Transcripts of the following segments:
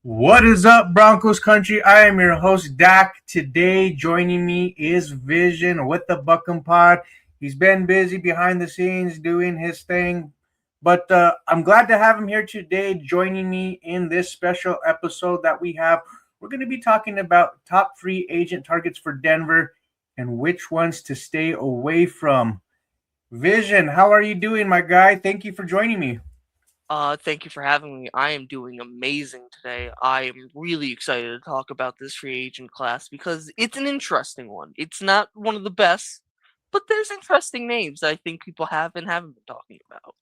What is up, Broncos country? I am your host, Dak. Today, joining me is Vision with the BuckEmPod. He's been busy behind the scenes doing his thing, but I'm glad to have him here today, joining me in this special episode that we have. We're going to be talking about top free agent targets for Denver and which ones to stay away from. Vision, how are you doing, my guy? Thank you for joining me. Thank you for having me. I am doing amazing today. I am really excited to talk about this free agent class because it's an interesting one. It's not one of the best, but there's interesting names that I think people have and haven't been talking about.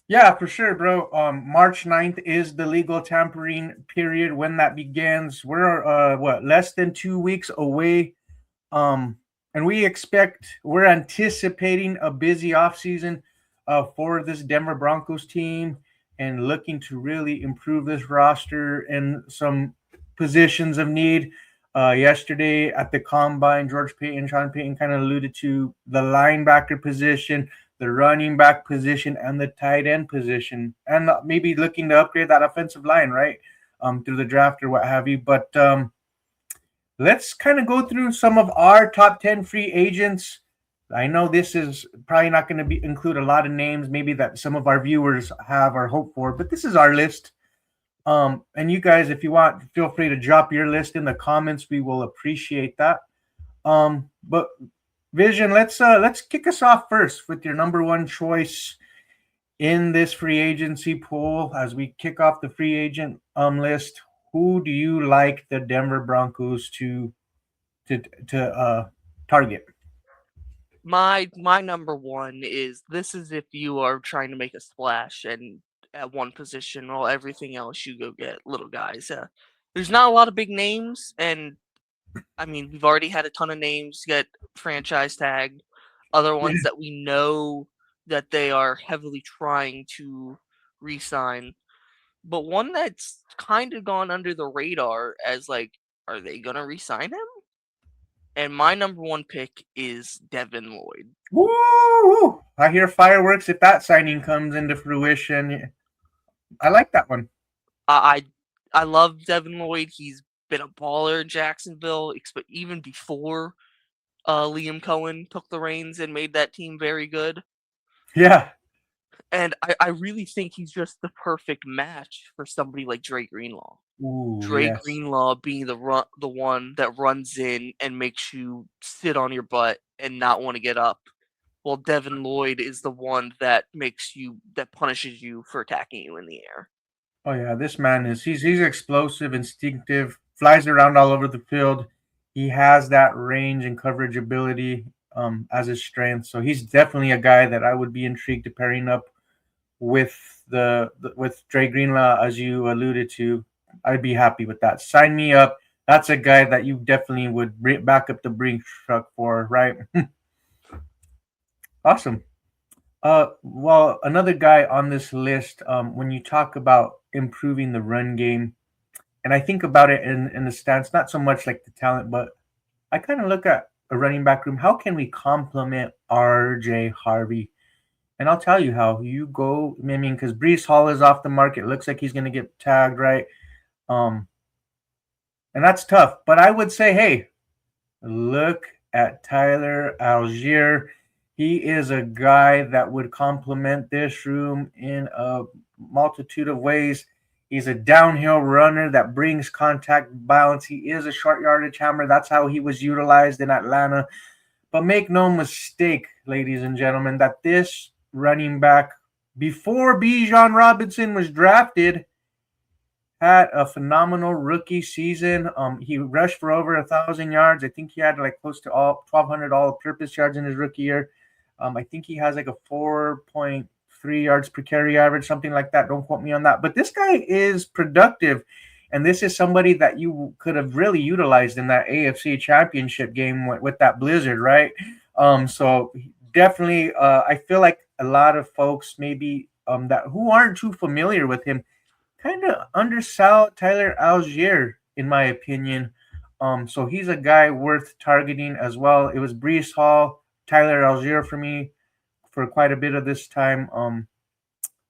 Yeah, for sure, bro. March 9th is the legal tampering period when that begins. We're less than 2 weeks away. And we're anticipating a busy offseason for this Denver Broncos team and looking to really improve this roster in some positions of need. Yesterday at the combine, Sean Payton kind of alluded to the linebacker position, the running back position, and the tight end position, and maybe looking to upgrade that offensive line, right? Through the draft or what have you. But let's kind of go through some of our top 10 free agents. I know this is probably not going to be include a lot of names, maybe that some of our viewers have or hope for, but this is our list. And you guys, if you want, feel free to drop your list in the comments. We will appreciate that. But Vision, let's kick us off first with your number one choice in this free agency pool as we kick off the free agent list. Who do you like the Denver Broncos to target? My number one is this is if you are trying to make a splash and at one position while everything else you go get little guys. There's not a lot of big names, and I mean we've already had a ton of names get franchise tagged. Other Yeah, ones that we know that they are heavily trying to re-sign, but one that's kind of gone under the radar as like, are they gonna re-sign him? And my number one pick is Devin Lloyd. woo! I hear fireworks if that signing comes into fruition. I like that one. I I love Devin Lloyd. He's been a baller in Jacksonville, even before Liam Cohen took the reins and made that team very good. Yeah. And I really think he's just the perfect match for somebody like Dre Greenlaw. Ooh, Dre yes. Greenlaw being the one that runs in and makes you sit on your butt and not want to get up, while Devin Lloyd is the one that punishes you for attacking you in the air. Oh yeah, this man is he's explosive, instinctive, flies around all over the field. He has that range and coverage ability as his strength. So he's definitely a guy that I would be intrigued to pairing up with with Dre Greenlaw, as you alluded to. I'd be happy with that. Sign me up. That's a guy that you definitely would back up the brink truck for, right? Awesome. Well, another guy on this list, when you talk about improving the run game, and I think about it in the stance, not so much like the talent, but I kind of look at a running back room. How can we complement RJ Harvey? And I'll tell you how. You go, I mean, because Brees Hall is off the market. Looks like he's going to get tagged, right? Um, and that's tough. But I would say, hey, look at Tyler Algier. He is a guy that would complement this room in a multitude of ways. He's a downhill runner that brings contact balance. He is a short yardage hammer. That's how he was utilized in Atlanta. But make no mistake, ladies and gentlemen, that this running back, before Bijan Robinson was drafted, had a phenomenal rookie season. He rushed for over 1,000 yards. I think he had like close to all 1,200 all-purpose yards in his rookie year. I think he has like a 4.3 yards per carry average, something like that. Don't quote me on that. But this guy is productive, and this is somebody that you could have really utilized in that AFC Championship game with that blizzard, right? So definitely, I feel like a lot of folks maybe that who aren't too familiar with him kind of undersell Tyler Algier, in my opinion. So he's a guy worth targeting as well. It was Brees Hall, Tyler Algier for me for quite a bit of this time.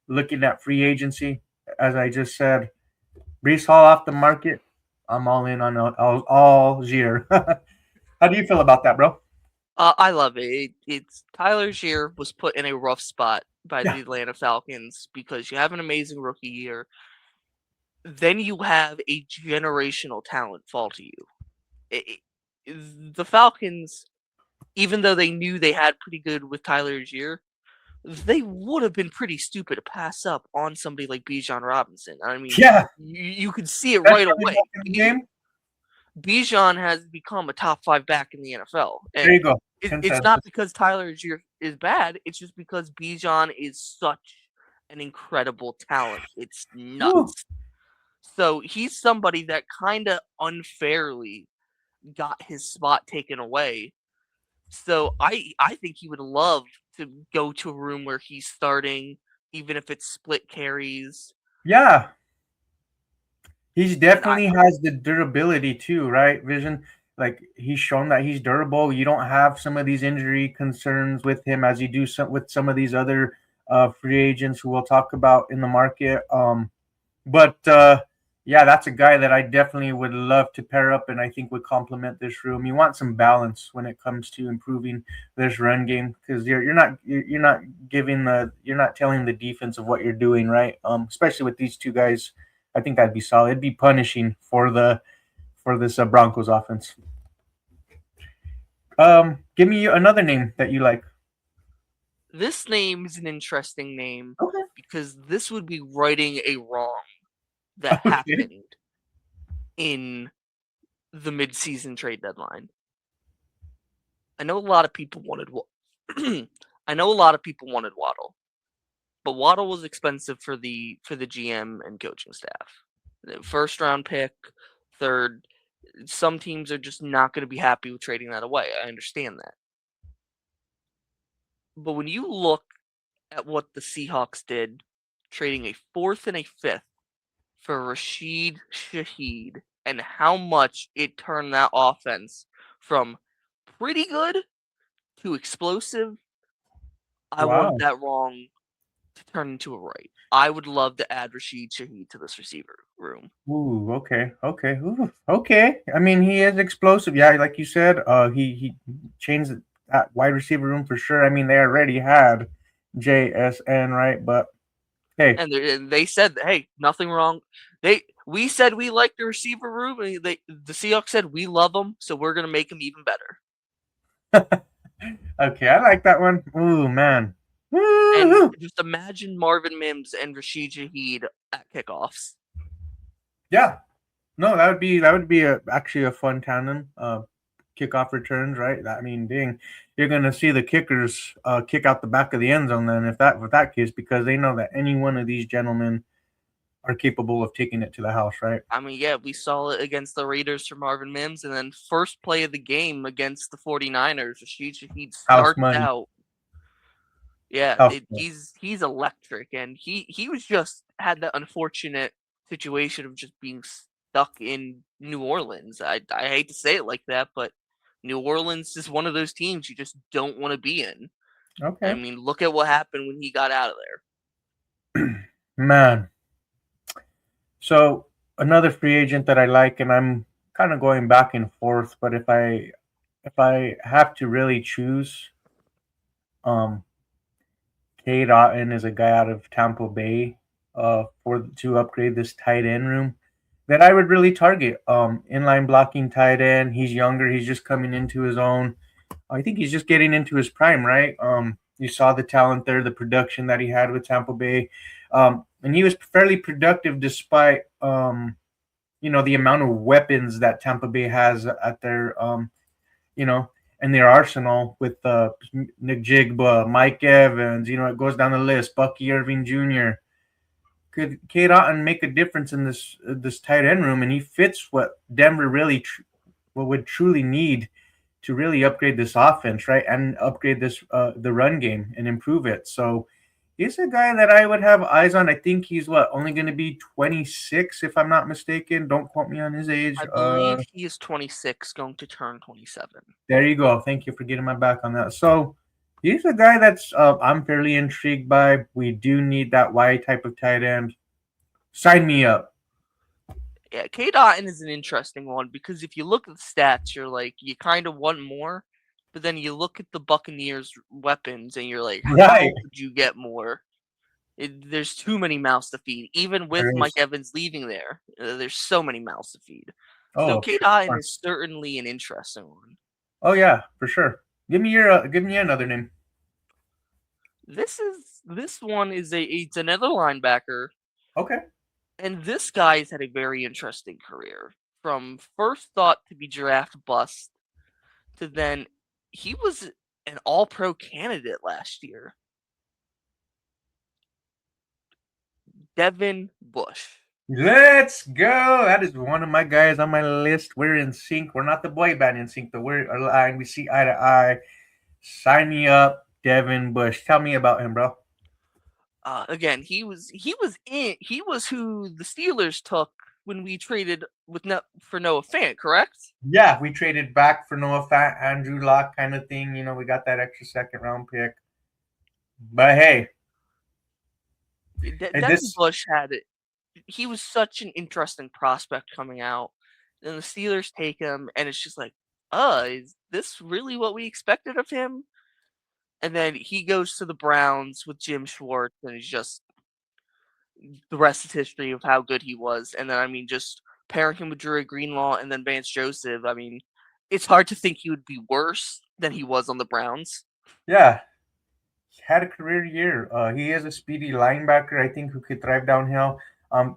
Looking at free agency, as I just said. Brees Hall off the market. I'm all in on all year. How do you feel about that, bro? I love it. It's Tyler Shear was put in a rough spot by Yeah, the Atlanta Falcons because you have an amazing rookie year, then you have a generational talent fall to you. The Falcons, even though they knew they had pretty good with Tyler Shear, they would have been pretty stupid to pass up on somebody like Bijan Robinson. I mean, yeah. you could see it Best right running away. back in the game. Bijan has become a top 5 back in the NFL, There and you go. it's not Consensus. because Tyler is bad. It's just because Bijan is such an incredible talent. It's Woo. nuts. So he's somebody that kind of unfairly got his spot taken away. So I think he would love to go to a room where he's starting, even if it's split carries. Yeah, he's And I definitely has the durability too, right? Vision, like he's shown that he's durable. You don't have some of these injury concerns with him as you do with some of these other free agents who we'll talk about in the market. But yeah, that's a guy that I definitely would love to pair up, and I think would complement this room. You want some balance when it comes to improving this run game because you're not giving you're not telling the defense of what you're doing, right? Especially with these two guys, I think that'd be solid. It'd be punishing for this Broncos offense. Give me another name that you like. This name is an interesting name Okay. because this would be righting a wrong that Okay. happened in the midseason trade deadline. I know a lot of people wanted I know a lot of people wanted Waddle, but Waddle was expensive for the GM and coaching staff. The first round pick, third, some teams are just not going to be happy with trading that away. I understand that. But when you look at what the Seahawks did, trading a fourth and a fifth for Rashid Shaheed and how much it turned that offense from pretty good to explosive, I wanted Wow. that wrong to turn into a right. I would love to add Rashid Shaheed to this receiver room. Ooh, okay, okay, ooh, okay. I mean, he is explosive. Yeah, like you said, he changed that wide receiver room for sure. I mean, they already had JSN, right? But hey, And they said, "Hey, nothing wrong." We said we like the receiver room, and the Seahawks said we love them, so we're gonna make them even better. okay, I like that one. Ooh, man. And Woo! just imagine Marvin Mims and Rashid Shaheed at kickoffs. Yeah, no, that would be actually a fun tandem. Kickoff returns, right? I mean, dang, you're gonna see the kickers kick out the back of the end zone then if that with that case because they know that any one of these gentlemen are capable of taking it to the house, right? I mean, yeah, we saw it against the Raiders for Marvin Mims, and then first play of the game against the 49ers, Rashid Shaheed House starts money, out. Yeah, house money. he's electric, and he was just had that unfortunate situation of just being stuck in New Orleans. I hate to say it like that, but New Orleans is one of those teams you just don't want to be in. I Okay, mean, look at what happened when he got out of there. man. So another free agent that I like, and I'm kind of going back and forth, but if I have to really choose, um, Cade Otton is a guy out of Tampa Bay, for to upgrade this tight end room that I would really target. Inline blocking tight end. He's younger. He's just coming into his own. I think he's just getting into his prime, right? You saw the talent there, the production that he had with Tampa Bay, and he was fairly productive despite the amount of weapons that Tampa Bay has at their you know in their arsenal with Nick Jigba, Mike Evans. It goes down the list. Bucky Irving Jr. Could Cade Otton make a difference in this tight end room, and he fits what Denver really what would truly need to really upgrade this offense, right, and upgrade this the run game and improve it. So he's a guy that I would have eyes on. I think he's only going to be 26 if I'm not mistaken. Don't quote me on his age. I believe he is 26, going to turn 27. There you go. Thank you for getting my back on that. So he's a guy that's I'm fairly intrigued by. We do need that Y type of tight end. Sign me up. Yeah, K. Dotton is an interesting one because if you look at the stats, you're like, you kind of want more, but then you look at the Buccaneers' weapons and you're like, Right. how could you get more? There's too many mouths to feed. Even with There Mike is. Evans leaving there, there's so many mouths to feed. So Oh, K. for Dotton sure. is certainly an interesting one. Oh yeah, for sure. Give me another name. This one is it's another linebacker, Okay. and this guy's had a very interesting career. From first thought to be draft bust to then he was an all pro candidate last year. Devin Bush. Let's go. That is one of my guys on my list. We're in sync. We're not the boy band in sync, but we're aligned. We see eye to eye. Sign me up, Devin Bush. Tell me about him, bro. Again, he was who the Steelers took when we traded with for Noah Fant, correct? Yeah, we traded back for Noah Fant, Andrew Luck kind of thing. You know, we got that extra second round pick. But hey, Devin this, Bush had it. He was such an interesting prospect coming out. Then the Steelers take him, and it's just like, is this really what we expected of him? And then he goes to the Browns with Jim Schwartz, and he's just the rest is history of how good he was. And then, I mean, just pairing him with Drew Greenlaw and then Vance Joseph, I mean, it's hard to think he would be worse than he was on the Browns. yeah, had a career year. He is a speedy linebacker, I think, who could thrive downhill.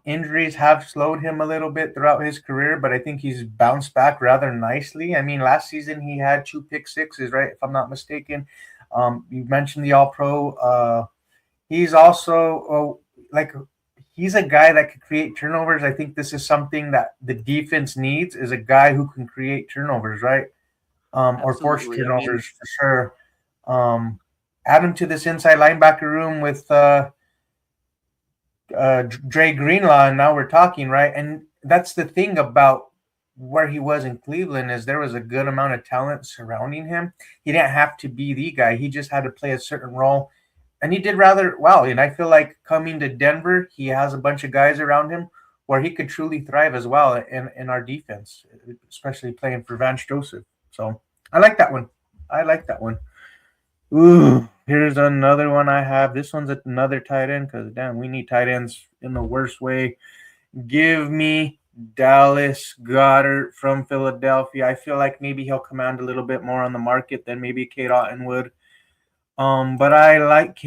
Injuries have slowed him a little bit throughout his career, but I think he's bounced back rather nicely. I mean, last season he had 2 pick sixes, right? If I'm not mistaken. You mentioned the All Pro. He's also like he's a guy that could create turnovers. I think this is something that the defense needs is a guy who can create turnovers, right? Or force Absolutely. I mean, turnovers for sure. Um, Add him to this inside linebacker room with Dre Greenlaw, and now we're talking, right? And that's the thing about where he was in Cleveland is there was a good amount of talent surrounding him. He didn't have to be the guy; he just had to play a certain role, and he did rather well. And I feel like coming to Denver, he has a bunch of guys around him where he could truly thrive as well in our defense, especially playing for Vance Joseph. So I like that one. I like that one. Ooh, here's another one I have. This one's another tight end because damn, we need tight ends in the worst way. Give me Dallas Goddard from Philadelphia. I feel like maybe he'll command a little bit more on the market than maybe Kate Otten would. But I like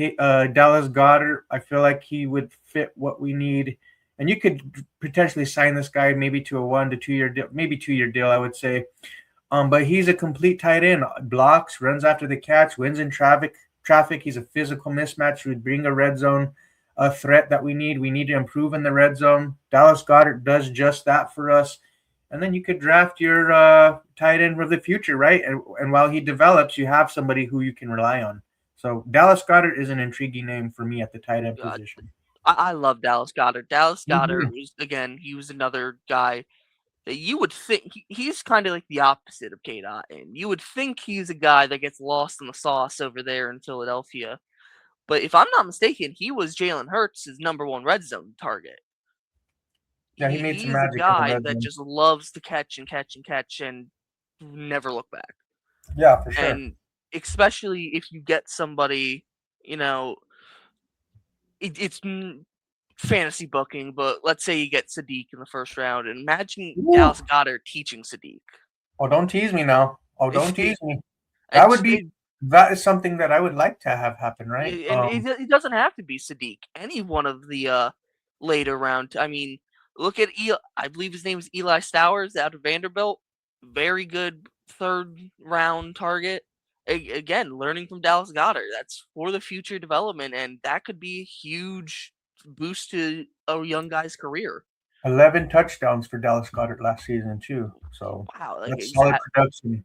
Dallas Goddard. I feel like he would fit what we need, and you could potentially sign this guy maybe to a 1 to 2 year deal, maybe 2 year deal. I would say but he's a complete tight end. Blocks, runs after the catch, wins in traffic. Traffic. He's a physical mismatch. He would bring a red zone a threat that we need. We need to improve in the red zone. Dallas Goddard does just that for us. And then you could draft your tight end for the future, right? And while he develops, you have somebody who you can rely on. So Dallas Goddard is an intriguing name for me at the tight end God, position. I love Dallas Goddard. Dallas Goddard Mm-hmm. was, again, he was another guy that you would think he's kind of like the opposite of K. Dot, and you would think he's a guy that gets lost in the sauce over there in Philadelphia. But if I'm not mistaken, he was Jalen Hurts' number one red zone target. Yeah, he made some He's a magic in the guy red that zone. just loves to catch and catch and catch and never look back. Yeah, for sure. And especially if you get somebody, you know, it's fantasy booking, but let's say you get Sadiq in the first round, and imagine Woo. Dallas Goddard teaching Sadiq. Oh, don't tease me now. Oh, don't tease me. That would It's, be that is something that I would like to have happen, right? and it doesn't have to be Sadiq. Any one of the later round. I mean, look at I believe his name is Eli Stowers out of Vanderbilt. Very good third round target. Again, learning from Dallas Goddard. That's for the future development, and that could be a huge boost to a young guy's career. 11 touchdowns for Dallas Goddard last season too. So Wow, like that's solid production.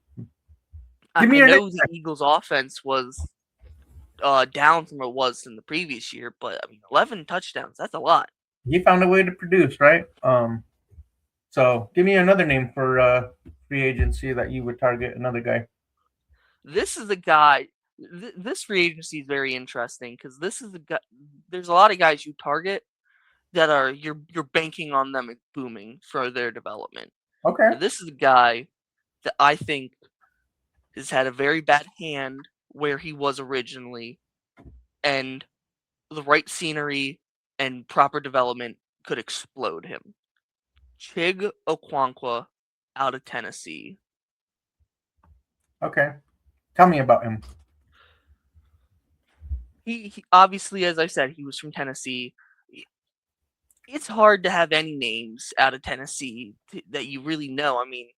Give me I your name. know the Eagles' offense was down from what it was in the previous year, but I mean, 11 touchdowns—that's a lot. He found a way to produce, right? So give me another name for free agency that you would target another guy. This is a guy. This free agency is very interesting because this is the guy. There's a lot of guys you target, that are you're banking on them booming for their development. Okay. And this is a guy that I think has had a very bad hand where he was originally, and the right scenery and proper development could explode him. Chig Okonkwo out of Tennessee. Okay. Tell me about him. He obviously, as I said, he was from Tennessee. It's hard to have any names out of Tennessee that you really know. I mean,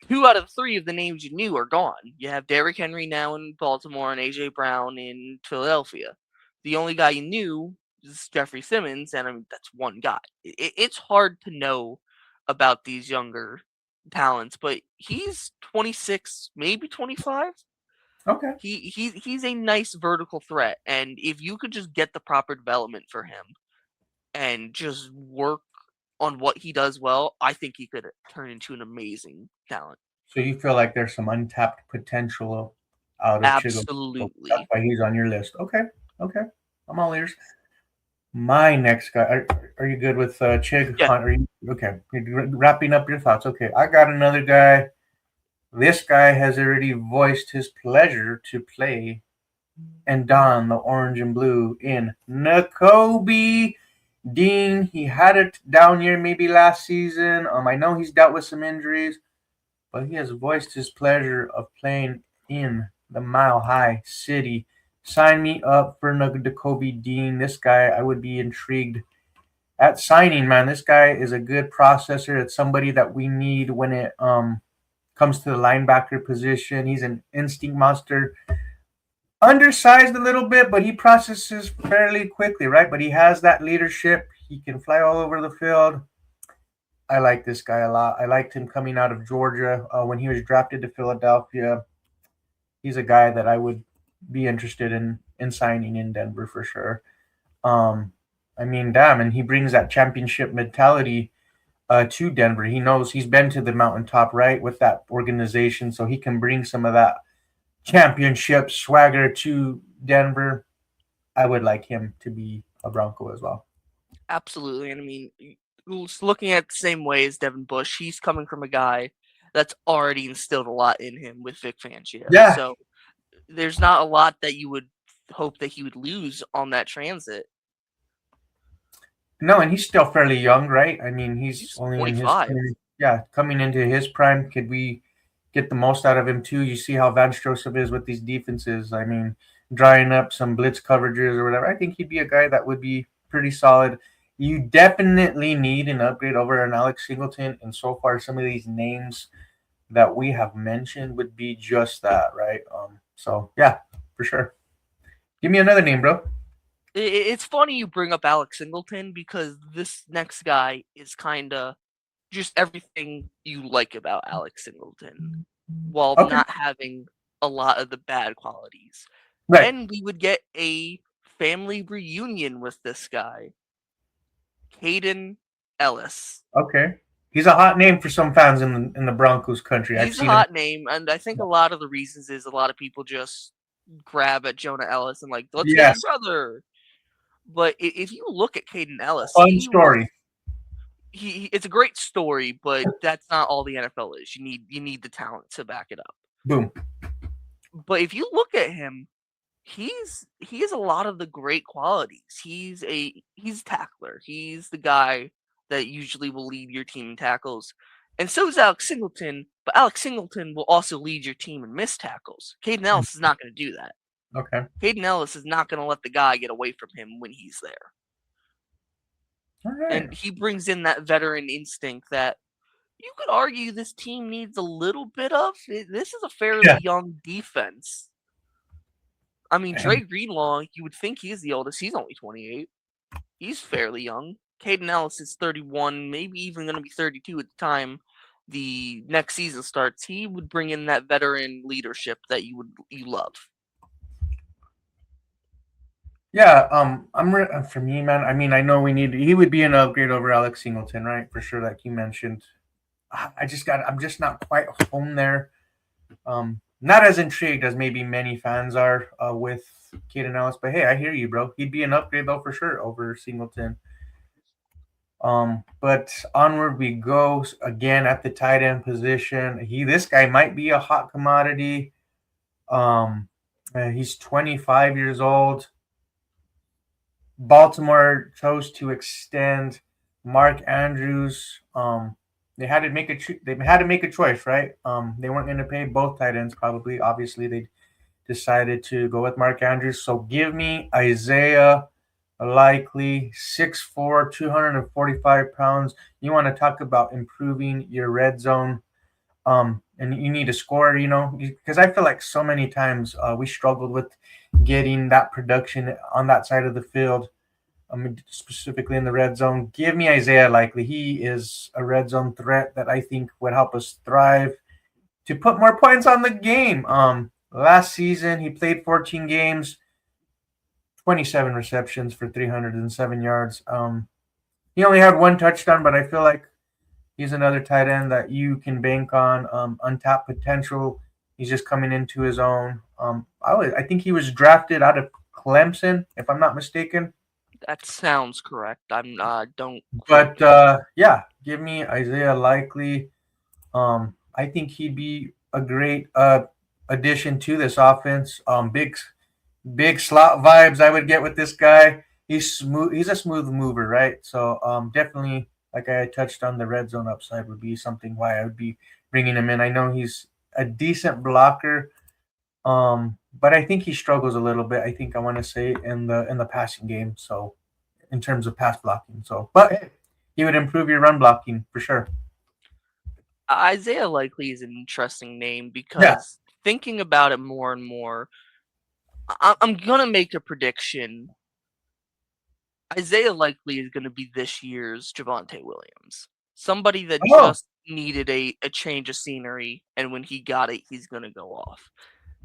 2 out of 3 of the names you knew are gone. You have Derrick Henry now in Baltimore and AJ Brown in Philadelphia. The only guy you knew is Jeffrey Simmons, and I mean that's one guy. It's hard to know about these younger talents, but he's 26, maybe 25. Okay. He's a nice vertical threat, and if you could just get the proper development for him and just work on what he does well, I think he could turn into an amazing talent. So you feel like there's some untapped potential out of Chigo. That's Absolutely. why he's on your list. Okay. Okay. I'm all ears. My next guy. Are you good with Chig Yeah, Hunt? Are you okay? You're wrapping up your thoughts. Okay. I got another guy. This guy has already voiced his pleasure to play and don the orange and blue in Nakobe Dean. He had a down year maybe last season. I know he's dealt with some injuries, but he has voiced his pleasure of playing in the Mile High City. Sign me up for Nakobe Dean. This guy, I would be intrigued at signing, man. This guy is a good processor. It's somebody that we need when it comes to the linebacker position. He's an instinct monster. Undersized a little bit, but he processes fairly quickly, right? But he has that leadership. He can fly all over the field. I like this guy a lot. I liked him coming out of Georgia when he was drafted to Philadelphia. He's a guy that I would be interested in signing in Denver for sure. Um, I mean, damn, and he brings that championship mentality to Denver. He knows he's been to the mountaintop, right, with that organization, so he can bring some of that championship swagger to Denver. I would like him to be a Bronco as well. absolutely. And I mean, looking at the same way as Devin Bush, he's coming from a guy that's already instilled a lot in him with Vic Fangio. Yeah, So there's not a lot that you would hope that he would lose on that transit. no, and he's still fairly young, right? I mean, he's He's only in his 25. yeah, coming into his prime. Could we get the most out of him too? You see how Vance Joseph is with these defenses. I mean, drying up some blitz coverages or whatever. I think he'd be a guy that would be pretty solid. You definitely need an upgrade over an Alex Singleton, and so far, some of these names that we have mentioned would be just that, right? So yeah, for sure. Give me another name, bro. It's funny you bring up Alex Singleton because this next guy is kind of just everything you like about Alex Singleton while Okay, not having a lot of the bad qualities. right. And we would get a family reunion with this guy, Caden Ellis. Okay. He's a hot name for some fans in the Broncos country. I've He's a seen him. hot name, and I think a lot of the reasons is a lot of people just grab at Jonah Ellis and like, let's get your Yes. brother. But if you look at Caden Ellis, Fun story. it's a great story, but that's not all the NFL is. You need the talent to back it up. Boom. But if you look at him, he has a lot of the great qualities. He's a tackler. He's the guy that usually will lead your team in tackles. And so is Alex Singleton, but Alex Singleton will also lead your team in missed tackles. Caden Ellis is not going to do that. Okay. Caden Ellis is not going to let the guy get away from him when he's there. All right. And he brings in that veteran instinct that you could argue this team needs a little bit of. This is a fairly Yeah. young defense. I mean, Dre Greenlaw, you would think he's the oldest. He's only 28. He's fairly young. Caden Ellis is 31, maybe even going to be 32 at the time the next season starts. He would bring in that veteran leadership that you love. Yeah. For me, man. I mean, I know we need. He would be an upgrade over Alex Singleton, right? For sure, like you mentioned. I'm just not quite home there. Not as intrigued as maybe many fans are with Caden Ellis. But hey, I hear you, bro. He'd be an upgrade though for sure over Singleton. But onward we go again at the tight end position. This guy might be a hot commodity. He's 25 years old. Baltimore chose to extend Mark Andrews. They had to make a choice, right? They weren't going to pay both tight ends. Probably, obviously, they decided to go with Mark Andrews. So give me Isaiah Likely, 6'4", 245 pounds. You want to talk about improving your red zone, and you need a score, because I feel like so many times we struggled with getting that production on that side of the field, specifically in the red zone. Give me Isaiah Likely. He is a red zone threat that I think would help us thrive to put more points on the game. Last season, he played 14 games, 27 receptions for 307 yards. He only had one touchdown, but I feel like he's another tight end that you can bank on. Untapped potential. He's just coming into his own. I think he was drafted out of Clemson, if I'm not mistaken. That sounds correct. I'm don't quote But me. yeah, give me Isaiah Likely. I think he'd be a great addition to this offense. Big slot vibes I would get with this guy. He's smooth. He's a smooth mover, right? So definitely, like I touched on, the red zone upside would be something why I would be bringing him in. I know he's a decent blocker, but I think he struggles a little bit. I think I want to say in the passing game. So in terms of pass blocking, but hey, he would improve your run blocking for sure. Isaiah Likely is an interesting name Yeah. because thinking about it more and more, I'm gonna make a prediction. Isaiah Likely is gonna be this year's Javonte Williams. Somebody that Oh, just needed a change of scenery, and when he got it, he's gonna go off.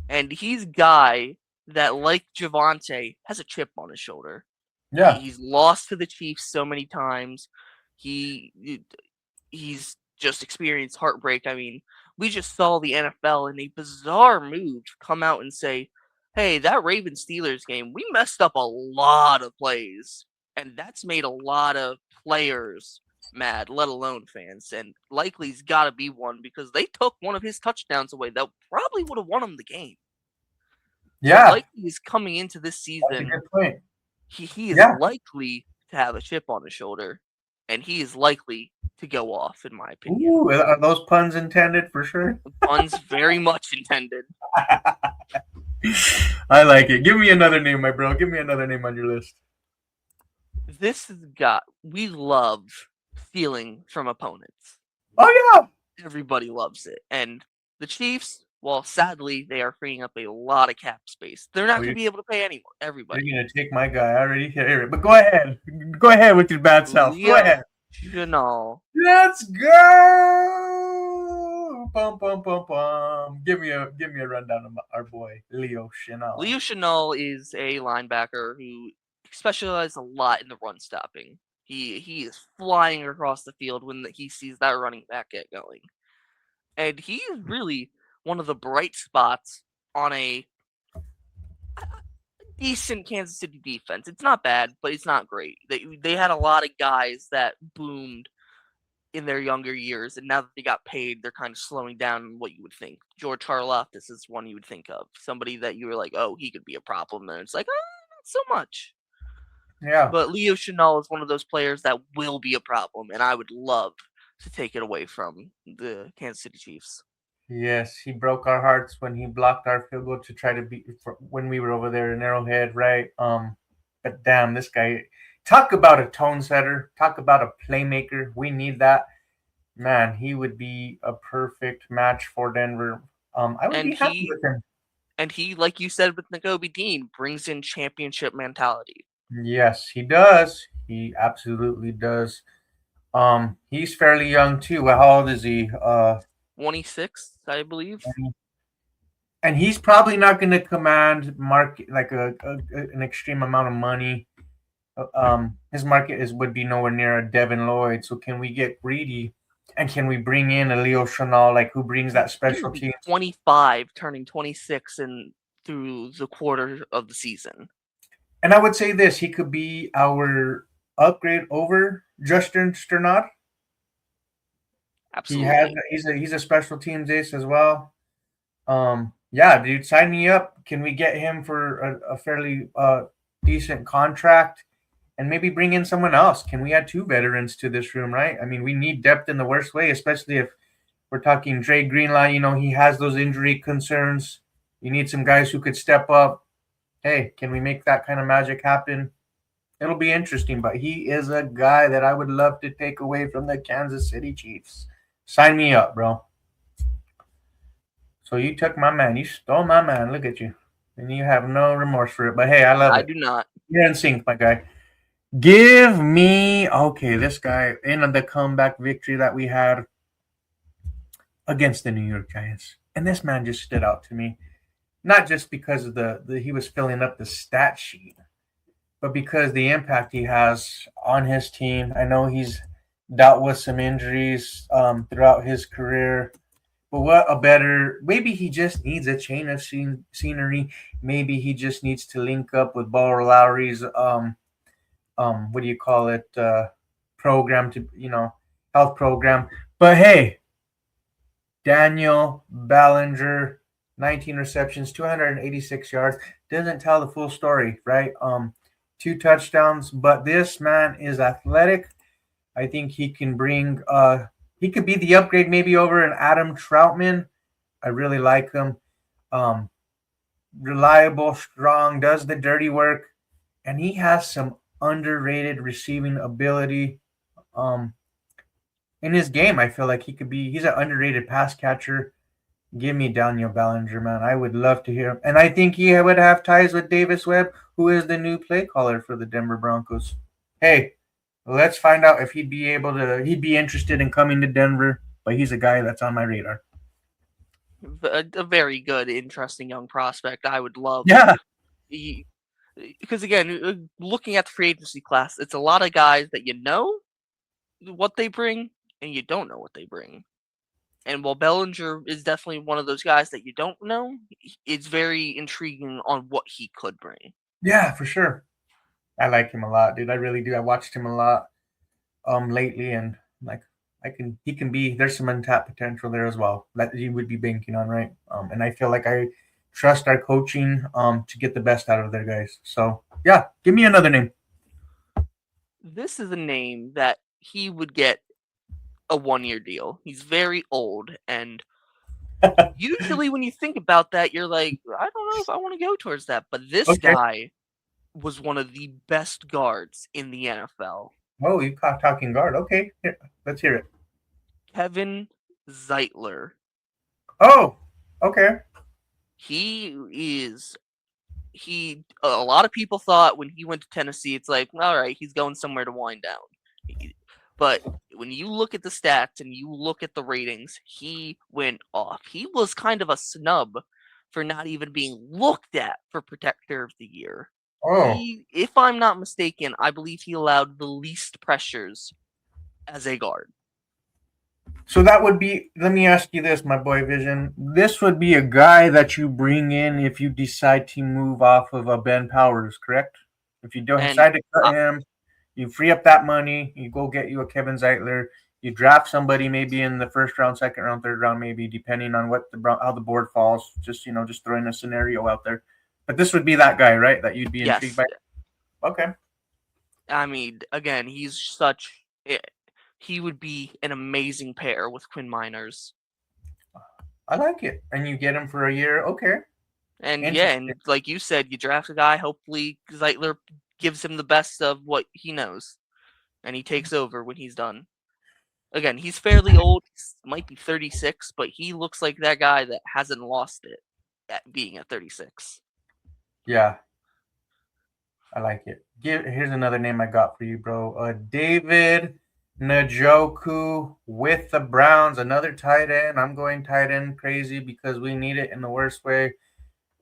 And he's a guy that, like Javonte, has a chip on his shoulder. yeah, He's lost to the Chiefs so many times. He he's just experienced heartbreak. I mean, we just saw the NFL in a bizarre move come out and say, "Hey, that Ravens Steelers game, we messed up a lot of plays, and that's made a lot of players mad, let alone fans." And Likely's got to be one because they took one of his touchdowns away that probably would have won him the game. So yeah. Likely is coming into this That's a season. good point. He is Yeah. likely to have a chip on his shoulder, and he is likely to go off, in my opinion. Ooh, are those puns intended for sure? Puns very much intended. I like it. Give me another name, my bro. Give me another name on your list. This has got, we love stealing from opponents. Oh yeah. Everybody loves it. And the Chiefs, well, sadly, they are freeing up a lot of cap space. They're not Oh, going to you're, be able to pay anyone, you're everybody. gonna take my guy. I already hear it. But go ahead. Go ahead with your bad self. Go Leo ahead. Chenal. Let's go. Bum bum bum bum. Give me a rundown of our boy Leo Chanel. Leo Chenal is a linebacker who specializes a lot in the run stopping. He is flying across the field when he sees that running back get going. And he is really one of the bright spots on a decent Kansas City defense. It's not bad, but it's not great. They had a lot of guys that boomed in their younger years, and now that they got paid, they're kind of slowing down what you would think. George Karlaftis is one you would think of. Somebody that you were like, oh, he could be a problem. And it's like, not so much. Yeah. But Leo Chenal is one of those players that will be a problem, and I would love to take it away from the Kansas City Chiefs. Yes, he broke our hearts when he blocked our field goal to try to beat when we were over there in Arrowhead, right? But damn, this guy, talk about a tone setter, talk about a playmaker. We need that. Man, he would be a perfect match for Denver. I would And be happy he with him. and he, like you said with Nakobe Dean, brings in championship mentality. Yes, he does. He absolutely does. He's fairly young too. Well, how old is he? 26, I believe. And he's probably not going to command market like an extreme amount of money. His market would be nowhere near a Devin Lloyd. So can we get greedy, and can we bring in a Leo Chanel, like who brings that He will special be team? 25, turning 26 and through the quarter of the season. And I would say this: he could be our upgrade over Justin Sternad. Absolutely. He's a special teams ace as well. Yeah, dude, sign me up. Can we get him for a fairly decent contract and maybe bring in someone else? Can we add two veterans to this room, right? I mean, we need depth in the worst way, especially if we're talking Dre Greenlaw. You know, he has those injury concerns. You need some guys who could step up. Hey, can we make that kind of magic happen? It'll be interesting, but he is a guy that I would love to take away from the Kansas City Chiefs. Sign me up, bro. So you took my man. You stole my man. Look at you. And you have no remorse for it. But hey, I love I it. do not. You're in sync, my guy. Give me okay, this guy in the comeback victory that we had against the New York Giants. And this man just stood out to me. Not just because of the he was filling up the stat sheet, but because the impact he has on his team. I know he's dealt with some injuries throughout his career. But what a better, maybe he just needs a change of scenery. Maybe he just needs to link up with Bo Lowry's, what do you call it, program to, health program. But hey, Daniel Ballinger, 19 receptions, 286 yards. Doesn't tell the full story, right? Two touchdowns, but this man is athletic. I think he can bring he could be the upgrade maybe over an Adam Troutman. I really like him. Um, Reliable, strong, does the dirty work, and he has some underrated receiving ability. Um, in his game, I feel like he's an underrated pass catcher. Give me Daniel Ballinger, man. I would love to hear him. And I think he would have ties with Davis Webb, who is the new play caller for the Denver Broncos. Hey, let's find out if he'd be interested in coming to Denver, but he's a guy that's on my radar. A very good, interesting young prospect. I would love. Yeah. Because again, looking at the free agency class, it's a lot of guys that you know what they bring and you don't know what they bring. And while Bellinger is definitely one of those guys that you don't know, it's very intriguing on what he could bring. Yeah, for sure. I like him a lot, dude. I really do. I watched him a lot lately, and like he can be. There's some untapped potential there as well that you would be banking on, right? And I feel like I trust our coaching to get the best out of their guys. So yeah, give me another name. This is a name that he would get a 1-year deal. He's very old, and usually when you think about that, you're like, I don't know if I want to go towards that. But this Okay. guy was one of the best guards in the NFL. Oh, you caught talking guard. Okay, here, let's hear it. Kevin Zeitler. Oh, okay. He is a lot of people thought when he went to Tennessee, it's like, all right, he's going somewhere to wind down. But when you look at the stats and you look at the ratings, he went off. He was kind of a snub for not even being looked at for Protector of the Year. Oh, If I'm not mistaken, I believe he allowed the least pressures as a guard. so that would be. Let me ask you this, my boy Vision. This would be a guy that you bring in if you decide to move off of a Ben Powers, correct? If you don't And decide to cut him, you free up that money. You go get you a Kevin Zeitler. You draft somebody maybe in the first round, second round, third round, maybe depending on how the board falls. Just just throwing a scenario out there. But this would be that guy, right? That you'd be intrigued yes, by. Okay. I mean, again, he would be an amazing pair with Quinn Miners. I like it. And you get him for a year. Okay. And yeah, and like you said, you draft a guy, hopefully Zeitler gives him the best of what he knows, and he takes over when he's done. Again, he's fairly old, might be 36, but he looks like that guy that hasn't lost it at being at 36. Yeah. I like it. Here's another name I got for you, bro. David Njoku with the Browns, another tight end. I'm going tight end crazy because we need it in the worst way.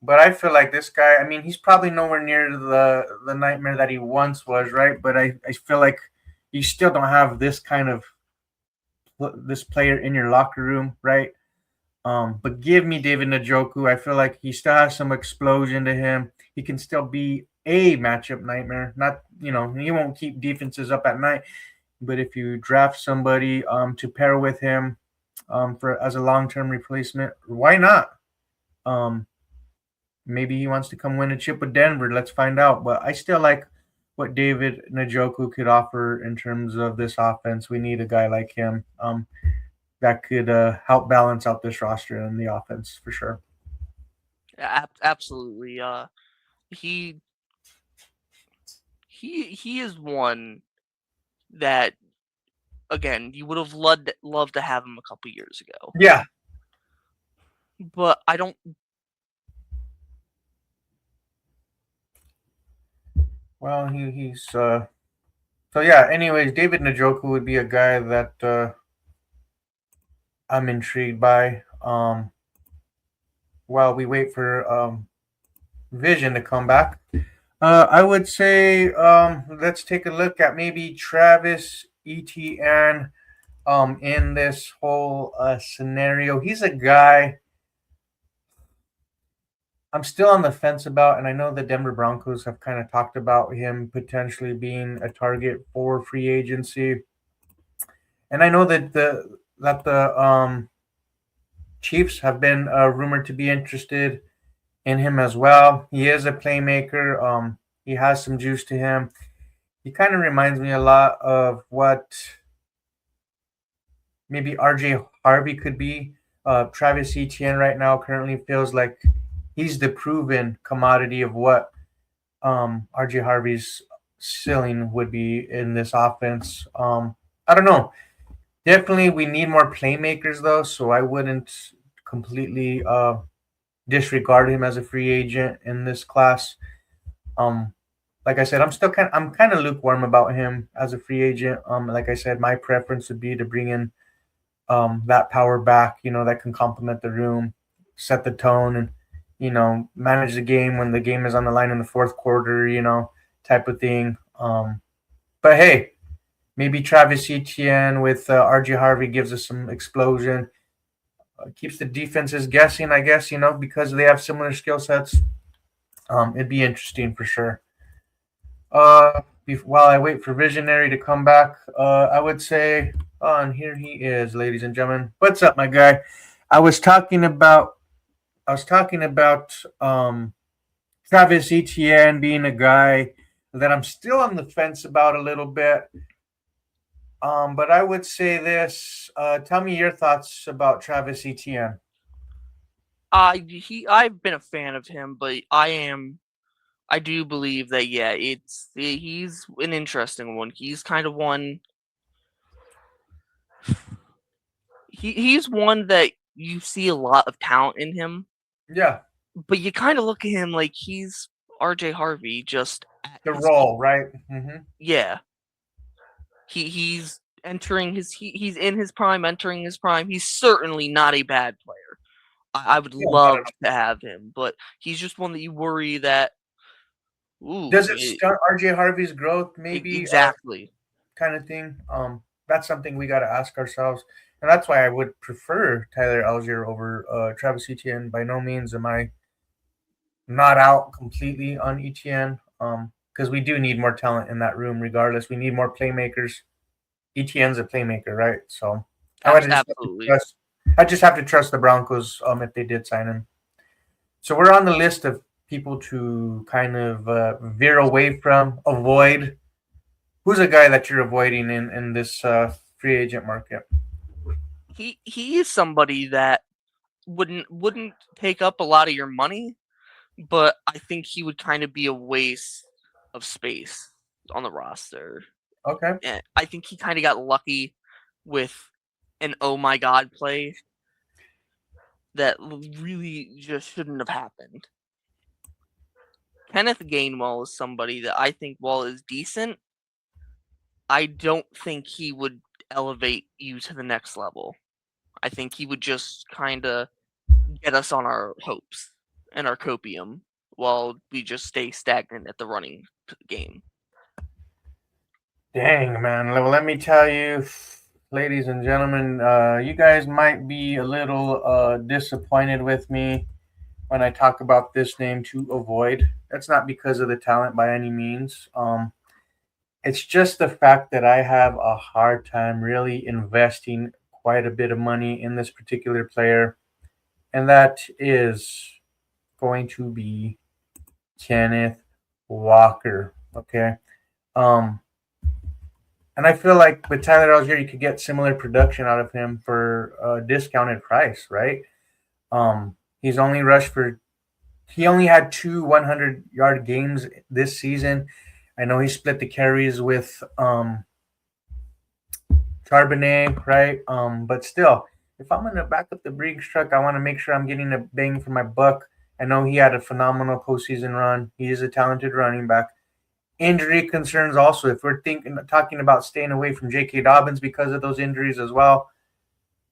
But I feel like this guy, I mean, he's probably nowhere near the nightmare that he once was, right? But I feel like you still don't have this kind of this player in your locker room, right? But give me David Njoku. I feel like he still has some explosion to him. He can still be a matchup nightmare. Not, he won't keep defenses up at night. But if you draft somebody to pair with him for as a long term replacement, why not? Um, Maybe he wants to come win a chip with Denver. Let's find out. But I still like what David Njoku could offer in terms of this offense. We need a guy like him that could help balance out this roster and the offense for sure. Absolutely. He he is one that, again, you would have loved to have him a couple years ago. Yeah. But I don't. Well, he's so yeah. Anyways, David Njoku would be a guy that I'm intrigued by. While we wait for Vision to come back, I would say let's take a look at maybe Travis Etienne in this whole scenario. He's a guy I'm still on the fence about, and I know the Denver Broncos have kind of talked about him potentially being a target for free agency, and I know that the Chiefs have been rumored to be interested in him as well. He is a playmaker. He has some juice to him. He kind of reminds me a lot of what maybe RJ Harvey could be. Travis Etienne right now currently feels like he's the proven commodity of what RJ Harvey's ceiling would be in this offense. I don't know. Definitely, we need more playmakers though, so I wouldn't completely disregard him as a free agent in this class. Um, like I said, I'm kind of lukewarm about him as a free agent. Like I said, my preference would be to bring in that power back, that can complement the room, set the tone, and manage the game when the game is on the line in the fourth quarter, type of thing. But hey, maybe Travis Etienne with RJ Harvey gives us some explosion, keeps the defenses guessing, I guess, because they have similar skill sets. It'd be interesting for sure. While I wait for Visionary to come back, I would say, oh, and here he is, ladies and gentlemen. What's up, my guy? I was talking about, I was talking about Travis Etienne being a guy that I'm still on the fence about a little bit. But I would say this. Tell me your thoughts about Travis Etienne. I've been a fan of him, but I do believe that, yeah, he's an interesting one. He's kind of one. He's one that you see a lot of talent in him, Yeah, but you kind of look at him like he's RJ Harvey, just at the his peak. role, right? Mm-hmm. Yeah, he's entering he's in his prime, entering his prime. He's certainly not a bad player. I would Yeah, not love at to all. have him, but he's just one that you worry that, ooh, Does it stunt RJ Harvey's growth? Maybe exactly. kind of thing. That's something we got to ask ourselves, and that's why I would prefer Tyler Algier over Travis Etienne. By no means am I not out completely on Etienne, because we do need more talent in that room. Regardless, we need more playmakers. Etienne's a playmaker, right? So I would just have to Absolutely. trust. I just have to trust the Broncos if they did sign him. So we're on the list of people to kind of veer away from, avoid. Who's a guy that you're avoiding in this free agent market? He is somebody that wouldn't take up a lot of your money, but I think he would kind of be a waste of space on the roster. Okay. And I think he kind of got lucky with an oh my god play that really just shouldn't have happened. Kenneth Gainwell is somebody that I think, while is decent, I don't think he would elevate you to the next level. I think he would just kind of get us on our hopes and our copium while we just stay stagnant at the running game. Dang, man. Well, let me tell you. ladies and gentlemen, you guys might be a little disappointed with me when I talk about this name to avoid. That's not because of the talent by any means. It's just the fact that I have a hard time really investing quite a bit of money in this particular player, and that is going to be Kenneth Walker. Okay. Um, and I feel like with Tyler Algier, you could get similar production out of him for a discounted price, right? He's only rushed for he only had two 100-yard games this season. I know he split the carries with Charbonnet, right? But still, if I'm gonna back up the Briggs truck, I want to make sure I'm getting a bang for my buck. I know he had a phenomenal postseason run. He is a talented running back. Injury concerns also. If we're talking about staying away from J.K. Dobbins because of those injuries as well,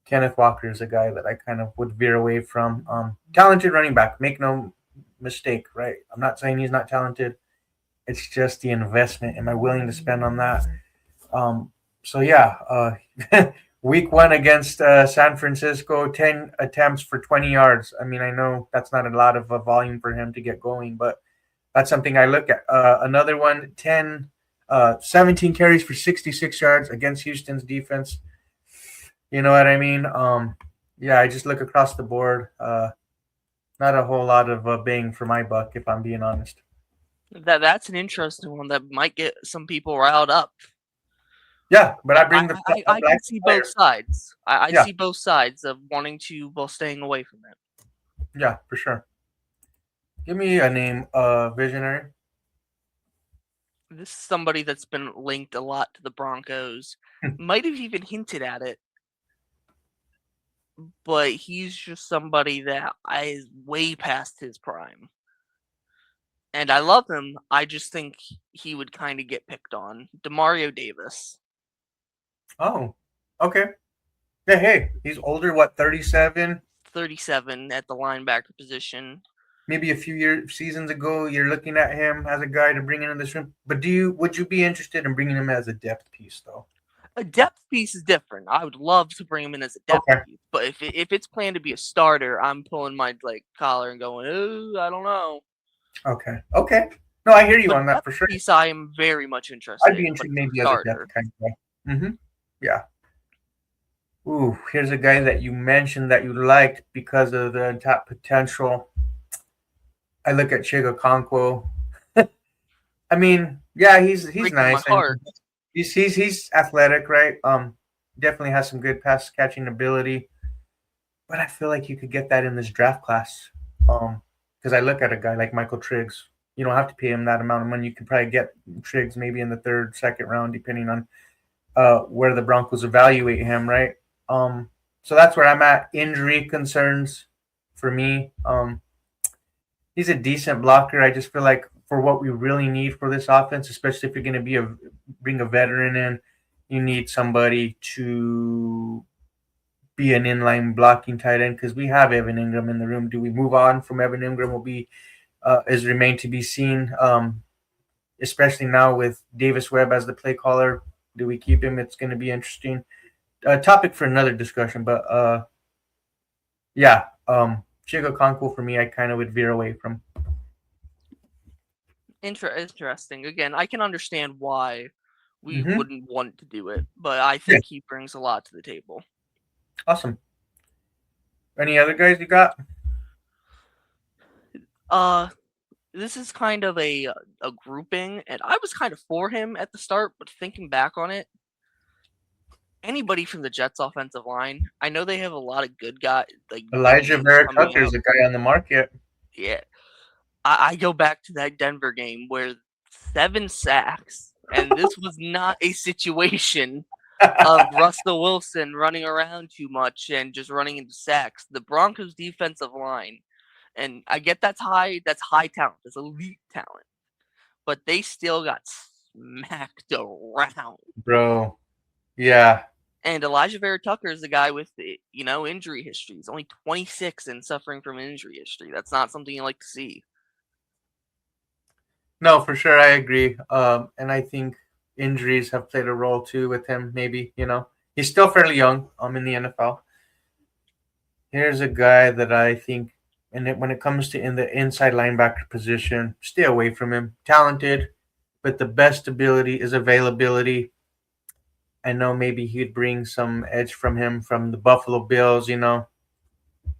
Kenneth Walker is a guy that I kind of would veer away from. Talented running back, make no mistake, right? I'm not saying he's not talented. It's just the investment. Am I willing to spend on that? Um, so yeah, week one against San Francisco, 10 attempts for 20 yards. I mean, I know that's not a lot of volume for him to get going, but that's something I look at. Another one, 17 carries for 66 yards against Houston's defense. You know what I mean? Yeah, I just look across the board. Not a whole lot of bang for my buck, if I'm being honest. That's an interesting one that might get some people riled up. Yeah, but I And bring the I black can see both player. sides. I Yeah, see both sides of wanting to while staying away from it. yeah, for sure. Give me a name, Visionary. This is somebody that's been linked a lot to the Broncos. Might have even hinted at it, but he's just somebody that is way past his prime. And I love him. I just think he would kind of get picked on. Demario Davis, Oh, okay. Yeah, hey, he's older. What, 37? 37 at the linebacker position. Maybe a few seasons ago, you're looking at him as a guy to bring into this room. But would you be interested in bringing him as a depth piece, though? A depth piece is different. I would love to bring him in as a depth Okay, piece, but if it's planned to be a starter, I'm pulling my collar and going, "Ooh, I don't know." okay. No, I hear you But on that depth for sure. piece, I am very much I'd interested be in. But interested for maybe as a depth starter, kind of guy. Yeah. Ooh, here's a guy that you mentioned that you liked because of the untapped potential. I look at Chigo Conquo. I mean, yeah, he's breaking my nice. I mean, heart. he's athletic, right? Definitely has some good pass catching ability. But I feel like you could get that in this draft class. Because I look at a guy like Michael Triggs. You don't have to pay him that amount of money. You could probably get Triggs maybe in the third, second round, depending on where the Broncos evaluate him, right? So that's where I'm at. Injury concerns for me. He's a decent blocker. I just feel like for what we really need for this offense, especially if you're going to bring a veteran in, you need somebody to be an inline blocking tight end because we have Evan Ingram in the room. Do we move on from Evan Ingram? Will be is remain to be seen. Especially now with Davis Webb as the play caller. Do we keep him? It's going to be interesting. Topic for another discussion, but yeah, Chico Conco for me, I kind of would veer away from. Interesting. Again, I can understand why we Mm-hmm. wouldn't want to do it, but I Yeah, think he brings a lot to the table. awesome. Any other guys you got? Uh, this is kind of a grouping, and I was kind of for him at the start, but thinking back on it, anybody from the Jets offensive line, I know they have a lot of good guys, like big Elijah names Vera coming Tucker is out. a guy on the market. Yeah, I go back to that Denver game where 7 sacks, and this was not a situation of Russell Wilson running around too much and just running into sacks. The Broncos defensive line, and I get that's high talent, that's elite talent, but they still got smacked around. Bro, yeah. And Elijah Vera Tucker is the guy with the, injury history. He's only 26 and suffering from injury history. That's not something you like to see. No, for sure, I agree. And I think injuries have played a role too with him. Maybe he He's still fairly young. In the NFL. Here's a guy that I think, when it comes to in the inside linebacker position, stay away from him. Talented, but the best ability is availability. I know maybe he'd bring some edge from him from the Buffalo Bills.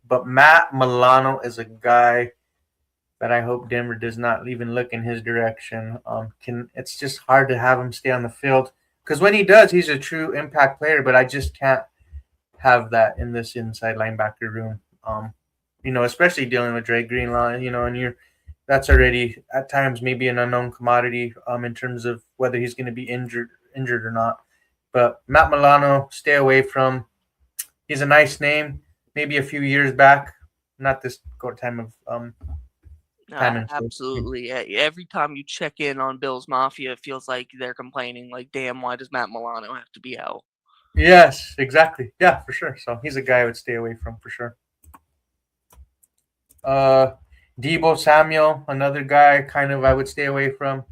But Matt Milano is a guy that I hope Denver does not even look in his direction. Can It's just hard to have him stay on the field because when he does, he's a true impact player. But I just can't have that in this inside linebacker room. Especially dealing with Dre Greenlaw. And that's already at times maybe an unknown commodity. In terms of whether he's going to be injured or not. But Matt Milano, stay away from. He's a nice name. Maybe a few years back, not this time of time and space. Absolutely. Every time you check in on Bills Mafia, it feels like they're complaining, like, damn, why does Matt Milano have to be out? Yes, exactly. Yeah, for sure. So he's a guy I would stay away from for sure. Debo Samuel, another guy kind of I would stay away from.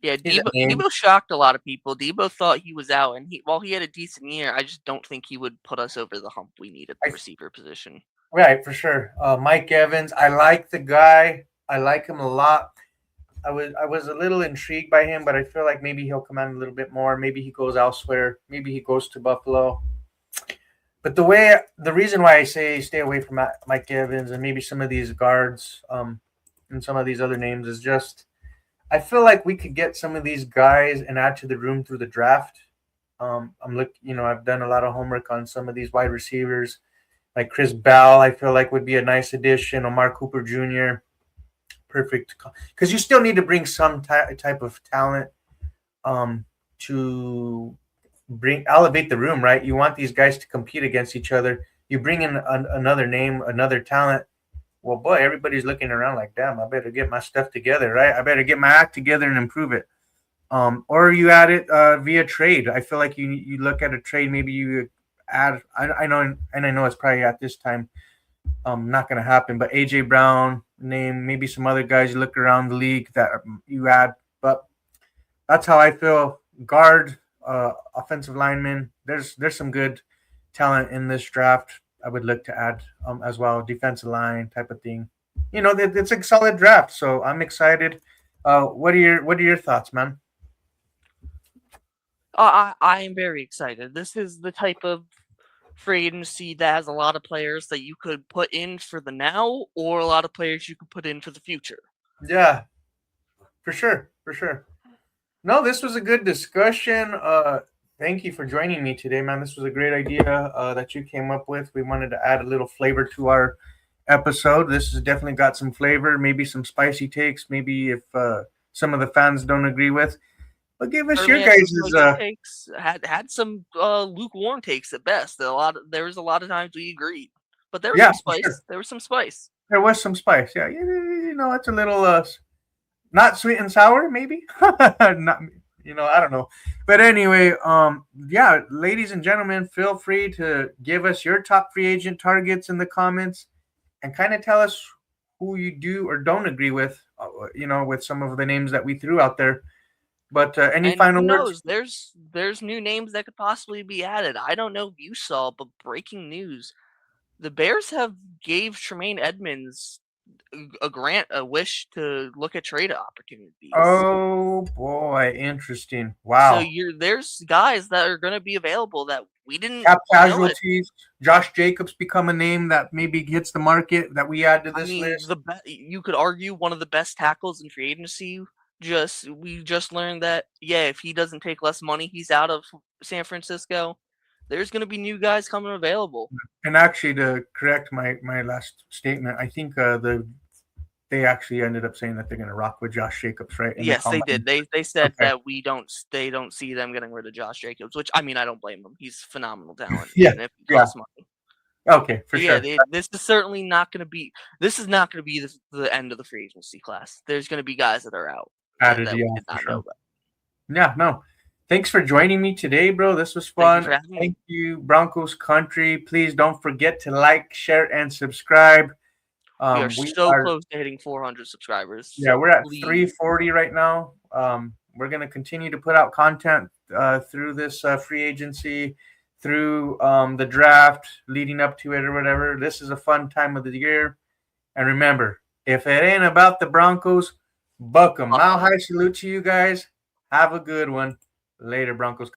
Yeah, Debo shocked a lot of people. Debo thought he was out, and while he had a decent year, I just don't think he would put us over the hump we need at the receiver position. Right, for sure. Mike Evans, I like the guy. I like him a lot. I was a little intrigued by him, but I feel like maybe he'll come out a little bit more. Maybe he goes elsewhere. Maybe he goes to Buffalo. But the reason why I say stay away from Mike Evans and maybe some of these guards, and some of these other names is just I feel like we could get some of these guys and add to the room through the draft. I've done a lot of homework on some of these wide receivers, like Chris Bell. I feel like would be a nice addition. Omar Cooper Jr. Perfect, because you still need to bring some type of talent to elevate the room, right? You want these guys to compete against each other. You bring in another name, another talent. Well, boy, everybody's looking around like, damn, I better get my stuff together, right? I better get my act together and improve it. Or you add it via trade. I feel like you look at a trade, maybe you add. I know, and I know it's probably at this time not going to happen. But AJ Brown, name maybe some other guys you look around the league that you add. But that's how I feel. Guard, offensive lineman. There's some good talent in this draft. I would look to add as well, defensive line type of thing. It's a solid draft, so I'm excited. What are your thoughts, man? I am very excited. This is the type of free agency that has a lot of players that you could put in for the now, or a lot of players you could put in for the future. Yeah, for sure. No, this was a good discussion. Thank you for joining me today, man. This was a great idea that you came up with. We wanted to add a little flavor to our episode. This has definitely got some flavor, maybe some spicy takes, maybe if some of the fans don't agree with. But give us your guys' takes. Had some lukewarm takes at best. There was a lot of times we agreed, but there was some spice. Sure. There was some spice. There was some spice. Yeah, it's a little not sweet and sour, maybe. Not, I don't know. But anyway, yeah, ladies and gentlemen, feel free to give us your top free agent targets in the comments and kind of tell us who you do or don't agree with, with some of the names that we threw out there. But any final words? There's new names that could possibly be added. I don't know if you saw, but breaking news: the Bears have gave Tremaine Edmonds a wish to look at trade opportunities. Oh boy, interesting! Wow. So there's guys that are going to be available that we didn't. Cap casualties. Josh Jacobs become a name that maybe hits the market that we add to this list. You could argue one of the best tackles in free agency. We just learned that if he doesn't take less money, he's out of San Francisco. There's going to be new guys coming available. And actually, to correct my last statement, I think they actually ended up saying that they're going to rock with Josh Jacobs, right? Yes, they did. They said that they don't see them getting rid of Josh Jacobs, which I don't blame them. He's phenomenal talent. Yeah, if he costs money. Okay, for sure. This is certainly not going to be. This is not going to be the end of the free agency class. There's going to be guys that are out. Added, that we did not know about. Yeah, no. Thanks for joining me today, bro. This was fun. Thank you, Broncos Country. Please don't forget to like, share, and subscribe. We are close to hitting 400 subscribers. Yeah, we're at 340 right now. We're going to continue to put out content through this free agency. through the draft leading up to it or whatever. This is a fun time of the year. And remember, if it ain't about the Broncos, buck 'em. Mile high salute to you guys. Have a good one. Later, Broncos.